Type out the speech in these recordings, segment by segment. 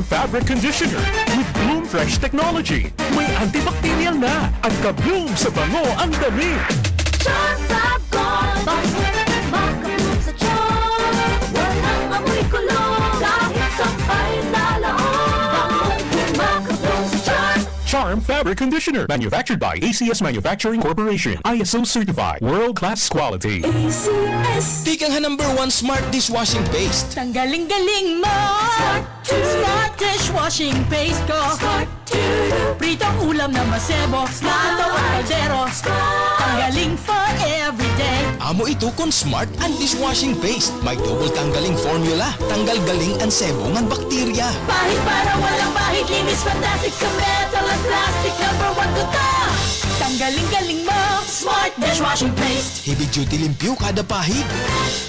Fabric Conditioner with Bloom Fresh Technology. May antibacterial na at ka-bloom sa bango ang damit. Charm Fab Gold Makabloom sa charm Walang amoy kulong Kahit sampay sa loob Makabloom sa charm Charm Fabric Conditioner. Manufactured by ACS Manufacturing Corporation. ISO certified. World-class quality. ACS Tikang #1 Smart Dishwashing Paste. Ang galing-galing mo! Smart dishwashing paste ko! Pritong ulam na masebo, natawang kaldero. Ang galing for everyday. Amo ito kon Smart and Dishwashing Paste. May double tanggaling formula. Tanggal galing ang sebo ng bakterya. Bahid para walang bahid, linis fantastic sa metal at plastic. #1 ko to! Tanggaling-galing mo! Smart dishwashing paste! Heavy duty limpyo kada pahid.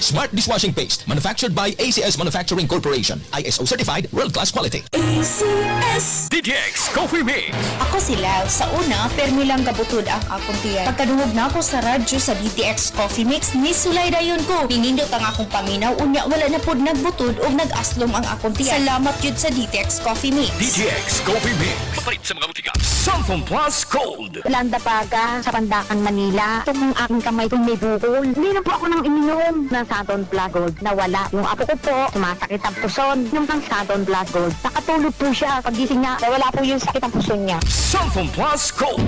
Smart Dishwashing Paste. Manufactured by ACS Manufacturing Corporation. ISO certified. World-class quality. ACS DTX Coffee Mix. Ako sila, sa una, permi lang kabutod ang akong tiyan. Pagkaduhog na ako sa radyo sa DTX Coffee Mix, nisulay dayon ko. Pinindot ang akong paminaw, unya wala na pod nagbutod o nag-aslom ang akong tiyan. Salamat yun sa DTX Coffee Mix. DTX Coffee Mix. Papalit sa mga butika. Sulfon Plus Cold. Landa Paga sa Pandakan, Manila. Itong aking kamay kung may bukol. Hindi na po ako nang ininom ng Saturn Plus Gold. Nawala. Yung apo ko po, sumasakit ang puson. Yung pang Saturn Plus Gold. Nakatulog po siya. Pagising niya, nawala po yung sakit ang puson niya. Sulfon Plus Cold.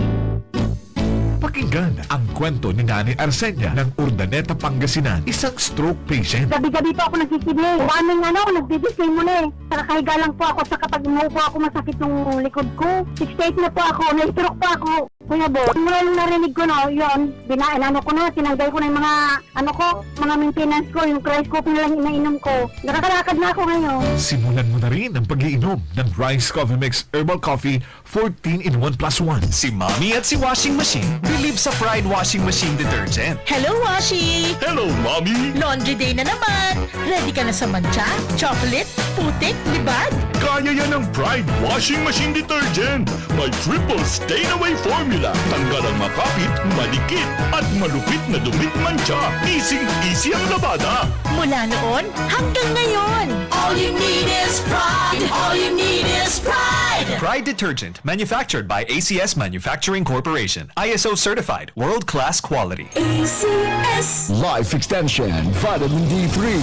Pakinggan ang kwento ni Nani Arsenia ng Urdaneta, Pangasinan, isang stroke patient. Gabi-gabi po ako nagsisigil. Daming nagdidisplay mo na eh. Nakahiga lang po ako sa kapag umuupo ako masakit yung likod ko. 68 na po ako, na-stroke po ako. Kuya Bo, mula nung narinig ko na, yun, ko na, tinanggal ko na yung mga maintenance ko, yung rice cooking na lang inainom ko. Nakakalakad na ako ngayon. Simulan mo na rin ang pag-iinom ng Rice Coffee Mix Herbal Coffee 14-in-1+1. Si Mommy at si Washing Machine believe sa Pride Washing Machine Detergent. Hello, Washi! Hello, Mommy! Laundry day na naman! Ready ka na sa mancha, chocolate, putik, libag? Kaya yan ng Pride Washing Machine Detergent. May triple stain-away formula. Tanggal ang makapit, malikit, at malupit na dumit mancha. Easy ang labada. Mula noon hanggang ngayon. All you need is pride! All you need is pride! Pride Detergent, manufactured by ACS Manufacturing Corporation. ISO certified, world-class quality. ACS Life Extension Vitamin D3.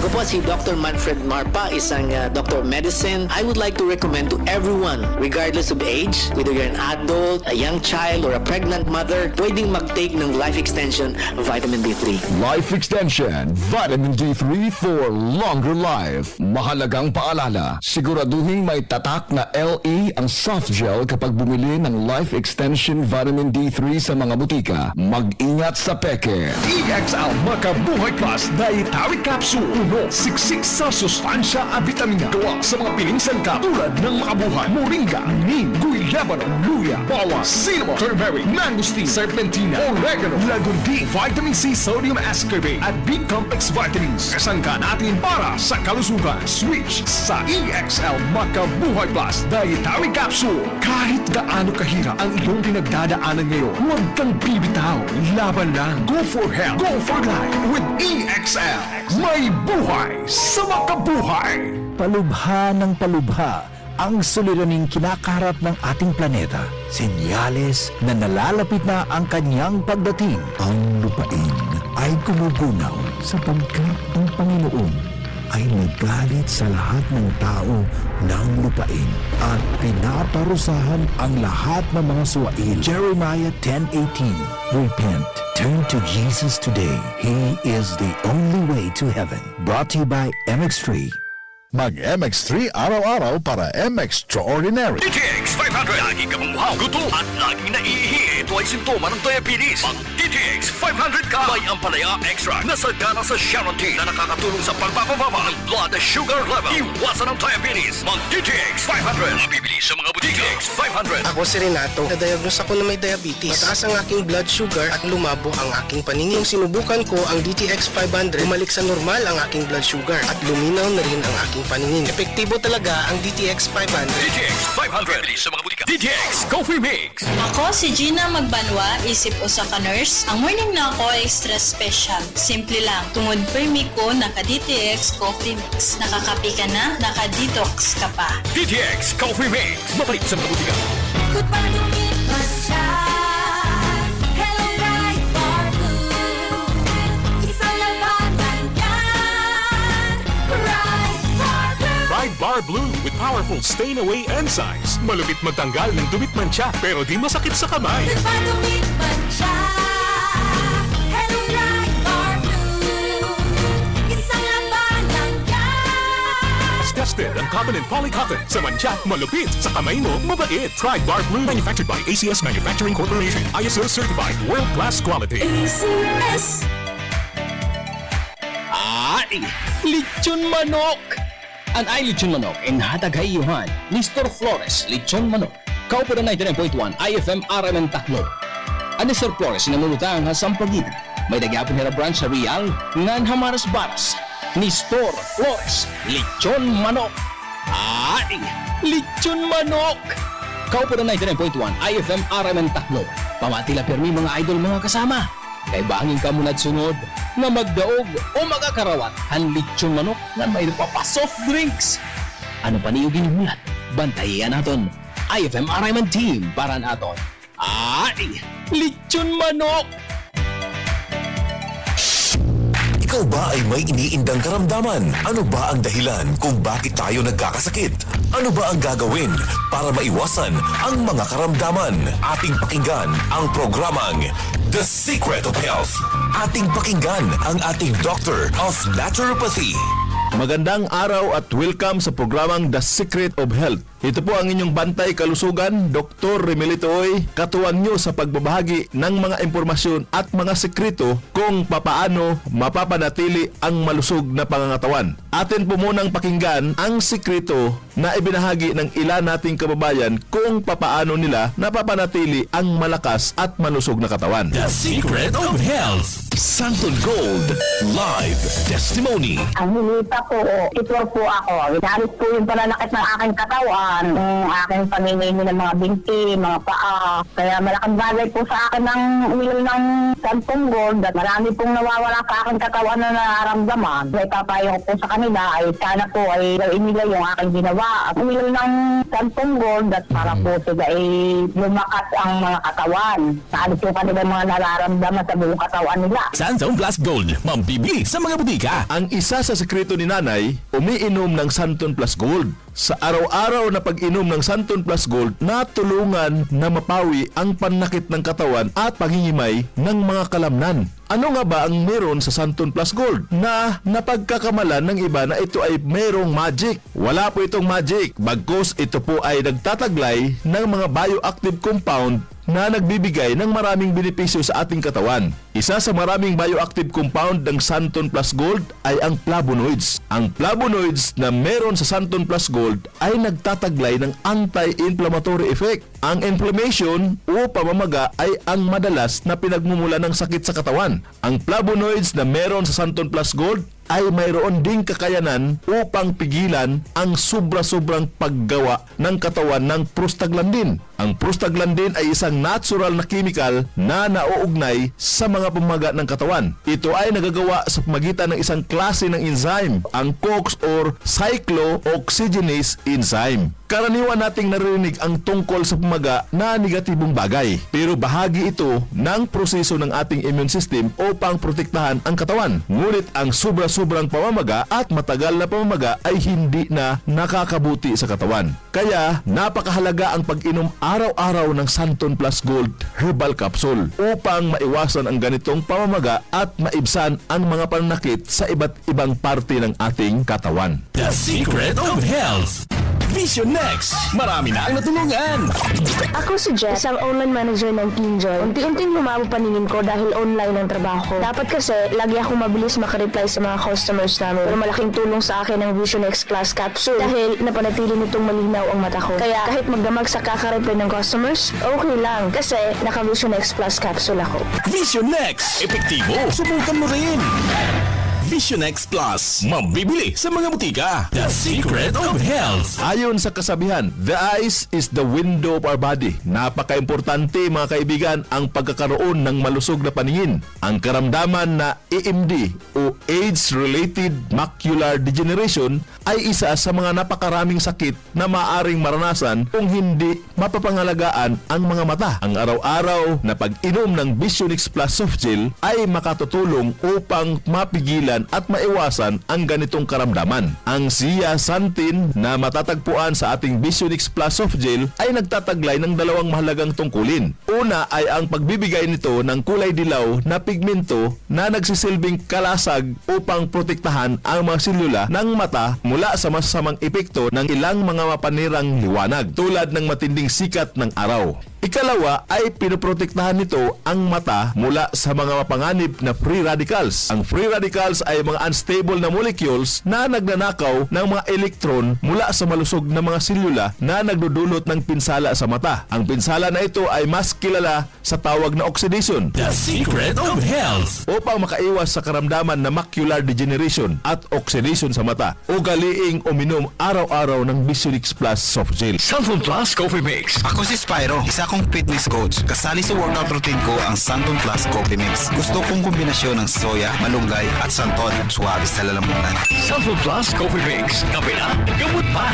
Ako po si Dr. Manfred Marpa, isang Dr. of Medicine. I would like to recommend to everyone, regardless of age, whether you're an adult, a young child, or a pregnant mother, pwedeng mag-take ng Life Extension Vitamin D3. Life Extension Vitamin D3 for longer life. Mahalagang paalala, siguraduhin may tatak na LE ang soft gel kapag bumili ng Life Extension Vitamin D3 sa mga butika. Mag-ingat sa peke. EXL Makabuhay Plus Dietary Capsule. Uno, siksik sa sustansya at vitamina. Gawa sa mga piling sangkap tulad ng makabuhay, moringa, neem, guyabano, luya, bawas, cinnamon, turmeric, mangosteen, serpentina, oregano, lagundi, vitamin C, sodium ascorbate, at B-complex vitamins. Kasangka natin para sa kalusugan. Switch sa EXL Makabuhay Plus Dietary Capsule. Kahit gaano kahirap ang iyong pinagdadaanan ngayon, huwag kang bibitaw. Laban lang. Go for health. Go for life with EXL. May buhay sa makabuhay. Palubha ng palubha ang suliraning kinakaharap ng ating planeta. Senyales na nalalapit na ang kanyang pagdating. Ang lupain ay gumugunaw sapagkat ang Panginoon ay nagalit sa lahat ng tao ng lupain at pinaparusahan ang lahat ng mga suwail. Jeremiah 10:18. Repent. Turn to Jesus today. He is the only way to heaven. Brought to you by MX3. Mag-MX3 araw-araw para MX-Extraordinary. DTX 500. Lagi ka mamuhaw, gutom, at laging naiihi. Ito ay simptoma ng diabetes. Ang DTX 500 ka. May ampalaya extra na sagana sa Sharon T na nakakatulong sa pagbababa ng blood sugar level. Iwasan ang diabetes. Mag DTX 500. Mabibili sa mga butika. DTX 500. Ako si Renato. Na-diagnose ako na may diabetes. Mataas ang aking blood sugar at lumabo ang aking paningin. Nung sinubukan ko ang DTX 500, bumalik sa normal ang aking blood sugar at luminaw na rin ang aking aking paningin. Epektibo talaga ang DTX 500. DTX 500 sa mga butika. DTX Coffee Mix. Ako si Gina Magbanwa, isip usa ka nurse. Ang morning na ako extra special. Simple lang. Tungod permi ko naka-DTX Coffee Mix. Nakakapi ka na, naka-detox ka pa. DTX Coffee Mix. Mabalik sa mga butika. Ikot pa lumipas siya. Hello, Bright Bar Blue. Isang labanan yan. Bright Bar Blue. Pride Bar Blue with powerful stain-away enzymes. Malupit magtanggal ng dumit mancha pero di masakit sa kamay. Ikot pa lumipas siya. Hello, Bright Bar Blue. Isang labanan yan. Tested ang cotton and polycotton. Sa mancha, malupit. Sa kamay mo, mabait. Pride Bar Blue manufactured by ACS Manufacturing Corporation. ISO certified world-class quality. ACS. Ay! Lechon manok! Ang ay lechon manok in hatagayuhan ni Store Flores Lechon Manok. Kaupo na 99.1 IFM RMN Taclo. Ang ni Store Flores namulutang hasang pagitan. May nagyapon nila branch sa Real ngan Hamaras Baras. Ni Store Flores Lechon Manok. Ay! Lechon manok! Kaupo na 99.1 IFM RMN Taclo. Pamatila permi mga idol mga kasama. Kay bangin ka muna sunod na magdaog o magakarawat ang lechon manok na may soft drinks. Ano pa niyo ginulat? Bantayan naton. IFM RMN Team para naton. Ay! Lechon manok! Ikaw ba ay may iniindang karamdaman? Ano ba ang dahilan kung bakit tayo nagkakasakit? Ano ba ang gagawin para maiwasan ang mga karamdaman? Ating pakinggan ang programang The Secret of Health. Ating pakinggan ang ating Doctor of Naturopathy. Magandang araw at welcome sa programang The Secret of Health. Ito po ang inyong bantay kalusugan, Dr. Remelito Oy, katuwang nyo sa pagbabahagi ng mga impormasyon at mga sekreto kung papaano mapapanatili ang malusog na pangangatawan. Atin po munang pakinggan ang sekreto na ibinahagi ng ilan nating kababayan kung papaano nila napapanatili ang malakas at malusog na katawan. The Secret of Health. Santon Gold Live Testimony. Ang hinita po, ito po ako. Inalis po yung pananakit ng aking katawan, yung aking pamimili ng mga binti, mga paa. Kaya malaking bagay po sa akin ng uminom ng Santon Gold at marami pong nawawala sa aking katawan na nararamdaman. May papayo ko po sa kanila ay sana po ay gawin nila yung aking ginawa. At uminom ng Santon Gold at para po sila ay lumakas ang mga katawan. Saan po kanila mga nararamdaman sa buong katawan nila. Santon Plus Gold, mambibili sa mga butika. Ang isa sa sekreto ni Nanay, umiinom ng Santon Plus Gold. Sa araw-araw na pag-inom ng Santon Plus Gold, natulungan na mapawi ang panakit ng katawan at pangingimay ng mga kalamnan. Ano nga ba ang meron sa Santon Plus Gold na napagkakamalan ng iba na ito ay merong magic? Wala po itong magic, bagkus ito po ay nagtataglay ng mga bioactive compound na nagbibigay ng maraming benepisyo sa ating katawan. Isa sa maraming bioactive compound ng Santon Plus Gold ay ang flavonoids. Ang flavonoids na meron sa Santon Plus Gold ay nagtataglay ng anti-inflammatory effect. Ang inflammation o pamamaga ay ang madalas na pinagmumula ng sakit sa katawan. Ang flavonoids na meron sa Santon Plus Gold ay mayroon ding kakayanan upang pigilan ang sobra-sobrang paggawa ng katawan ng prostaglandin. Ang prostaglandin ay isang natural na chemical na nauugnay sa mga pamamaga ng katawan. Ito ay nagagawa sa pamagitan ng isang klase ng enzyme, ang COX or cyclooxygenase enzyme. Karaniwan nating narinig ang tungkol sa pamaga na negatibong bagay. Pero bahagi ito ng proseso ng ating immune system upang protektahan ang katawan. Ngunit ang sobra-sobrang pamamaga at matagal na pamamaga ay hindi na nakakabuti sa katawan. Kaya napakahalaga ang pag-inom araw-araw ng Santon Plus Gold Herbal Capsule upang maiwasan ang ganitong pamamaga at maibsan ang mga pananakit sa iba't ibang parte ng ating katawan. The Secret of Health. Vision Next. Marami na ang natulungan. Ako si Jess, ang online manager ng TeenJoy. Unti-unting lumabo paningin ko dahil online ang trabaho ko. Dapat kasi, lagi ako mabilis makareply sa mga customers namin. Pero malaking tulong sa akin ang Vision X Class Capsule dahil napanatili nitong malinaw ang mata ko. Kaya kahit magdamag sa kakareply ng customers, okay lang kasi naka Vision X Plus Capsule ako. Vision Next. Epektibo. Subukan mo rin. Vision X Plus. Mabibili sa mga butika. The Secret of Health. Ayon sa kasabihan, the eyes is the window of our body. Napaka-importante mga kaibigan ang pagkakaroon ng malusog na paningin. Ang karamdaman na AMD o Age-Related Macular Degeneration ay isa sa mga napakaraming sakit na maaaring maranasan kung hindi mapapangalagaan ang mga mata. Ang araw-araw na pag-inom ng Vision X Plus Soft Gel ay makatutulong upang mapigilan at maiwasan ang ganitong karamdaman. Ang zeaxanthin na matatagpuan sa ating Vision X Plus Soft Gel ay nagtataglay ng dalawang mahalagang tungkulin. Una ay ang pagbibigay nito ng kulay dilaw na pigmento na nagsisilbing kalasag upang protektahan ang mga selula ng mata mula sa masasamang epekto ng ilang mga mapanirang liwanag tulad ng matinding sikat ng araw. Ikalawa ay pinoprotektahan nito ang mata mula sa mga mapanganib na free radicals. Ang free radicals ay mga unstable na molecules na nagnanakaw ng mga elektron mula sa malusog na mga selula na nagdudulot ng pinsala sa mata. Ang pinsala na ito ay mas kilala sa tawag na oxidation. The Secret of Health. Upang makaiwas sa karamdaman na macular degeneration at oxidation sa mata, ugaliing uminom araw-araw ng Vision X Plus Soft Gel. Santon Plus Coffee Mix. Ako si Spyro, isa kong fitness coach. Kasali sa workout routine ko ang Santon Plus Coffee Mix. Gusto kong kombinasyon ng soya, malunggay at santon. Suwabe sa lalamunan. Santon Plus Coffee Mix. Kape na, gamot pa.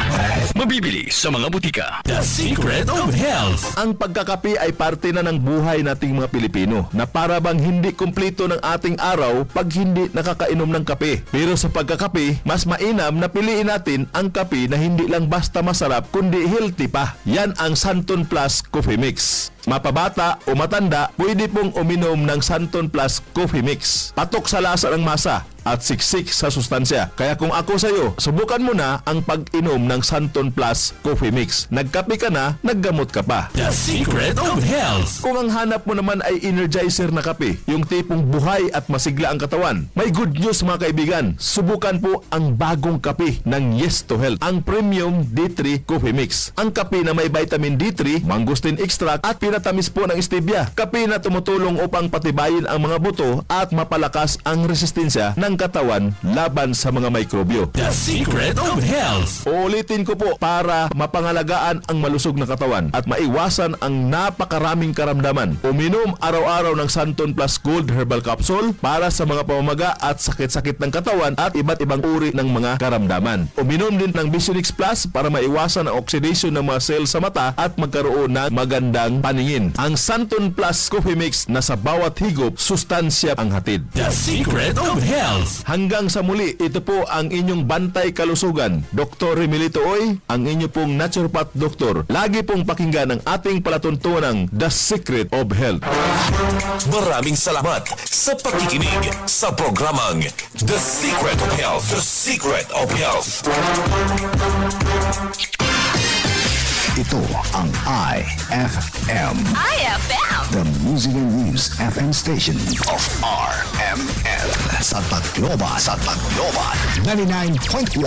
Mabibili sa mga butika. The Secret of Health. Ang pagkakape ay parte na ng buhay nating mga Pilipino na para bang hindi kumpleto ng ating araw pag hindi nakakainom ng kape. Pero sa pagkakape, mas mainam na piliin natin ang kape na hindi lang basta masarap kundi healthy pa. Yan ang Santon Plus Coffee Mix. Mapabata o matanda, pwede pong uminom ng Santon Plus Coffee Mix. Patok sa lasa ng masa at siksik sa sustansya. Kaya kung ako sa iyo, subukan mo na ang pag-inom ng Santon Plus Coffee Mix. Nagkape ka na, naggamot ka pa. The Secret of Health. Kung ang hanap mo naman ay energizer na kape, yung tipong buhay at masigla ang katawan, may good news mga kaibigan. Subukan po ang bagong kape ng Yes to Health, ang Premium D3 Coffee Mix. Ang kape na may vitamin D3, mangosteen extract at pinatamis po ng stevia. Kape na tumutulong upang patibayin ang mga buto at mapalakas ang resistensya ng katawan laban sa mga mikrobyo. The Secret of Health. Uulitin ko po para mapangalagaan ang malusog na katawan at maiwasan ang napakaraming karamdaman. Uminom araw-araw ng Santon Plus Gold Herbal Capsule para sa mga pamamaga at sakit-sakit ng katawan at iba't ibang uri ng mga karamdaman. Uminom din ng Vision X Plus para maiwasan ang oxidation ng mga cells sa mata at magkaroon ng magandang paningin. Ang Santon Plus Coffee Mix na sa bawat higop, sustansya ang hatid. The Secret of Health. Hanggang sa muli, ito po ang inyong bantay kalusugan. Dr. Remilito Oy, ang inyo pong naturopath doktor. Lagi pong pakinggan ang ating palatuntunang The Secret of Health. Maraming salamat sa pakikinig sa programang The Secret of Health. The Secret of Health. Ito ang IFM. IFM. The Music and News FM station of RMN. Sa Tacloban. 99.1.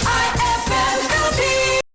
IFM Philippines.